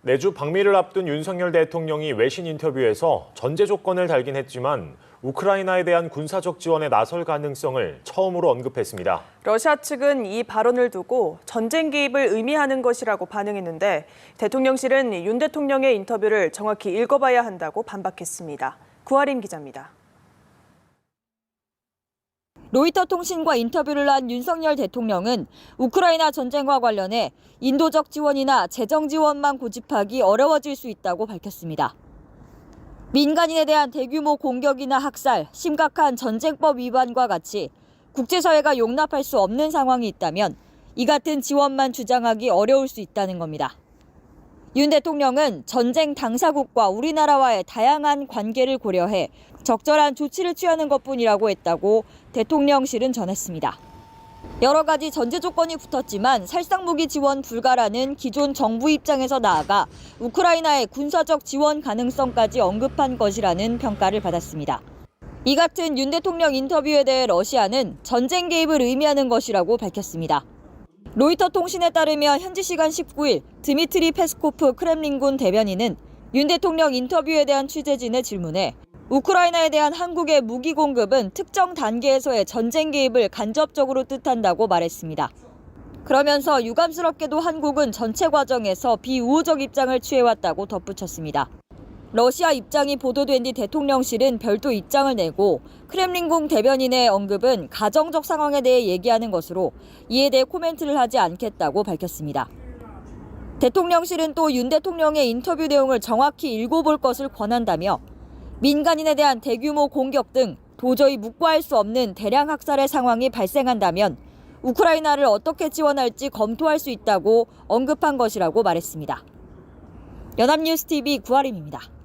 내주 방미를 앞둔 윤석열 대통령이 외신 인터뷰에서 전제 조건을 달긴 했지만 우크라이나에 대한 군사적 지원에 나설 가능성을 처음으로 언급했습니다. 러시아 측은 이 발언을 두고 전쟁 개입을 의미하는 것이라고 반응했는데 대통령실은 윤 대통령의 인터뷰를 정확히 읽어봐야 한다고 반박했습니다. 구하림 기자입니다. 로이터 통신과 인터뷰를 한 윤석열 대통령은 우크라이나 전쟁과 관련해 인도적 지원이나 재정 지원만 고집하기 어려워질 수 있다고 밝혔습니다. 민간인에 대한 대규모 공격이나 학살, 심각한 전쟁법 위반과 같이 국제사회가 용납할 수 없는 상황이 있다면 이 같은 지원만 주장하기 어려울 수 있다는 겁니다. 윤 대통령은 전쟁 당사국과 우리나라와의 다양한 관계를 고려해 적절한 조치를 취하는 것뿐이라고 했다고 대통령실은 전했습니다. 여러 가지 전제 조건이 붙었지만 살상무기 지원 불가라는 기존 정부 입장에서 나아가 우크라이나의 군사적 지원 가능성까지 언급한 것이라는 평가를 받았습니다. 이 같은 윤 대통령 인터뷰에 대해 러시아는 전쟁 개입을 의미하는 것이라고 밝혔습니다. 로이터 통신에 따르면 현지 시간 19일 드미트리 페스코프 크렘린군 대변인은 윤 대통령 인터뷰에 대한 취재진의 질문에 우크라이나에 대한 한국의 무기 공급은 특정 단계에서의 전쟁 개입을 간접적으로 뜻한다고 말했습니다. 그러면서 유감스럽게도 한국은 전체 과정에서 비우호적 입장을 취해왔다고 덧붙였습니다. 러시아 입장이 보도된 뒤 대통령실은 별도 입장을 내고 크렘린궁 대변인의 언급은 가정적 상황에 대해 얘기하는 것으로 이에 대해 코멘트를 하지 않겠다고 밝혔습니다. 대통령실은 또 윤 대통령의 인터뷰 내용을 정확히 읽어볼 것을 권한다며 민간인에 대한 대규모 공격 등 도저히 묵과할 수 없는 대량 학살의 상황이 발생한다면 우크라이나를 어떻게 지원할지 검토할 수 있다고 언급한 것이라고 말했습니다. 연합뉴스TV 구하림입니다.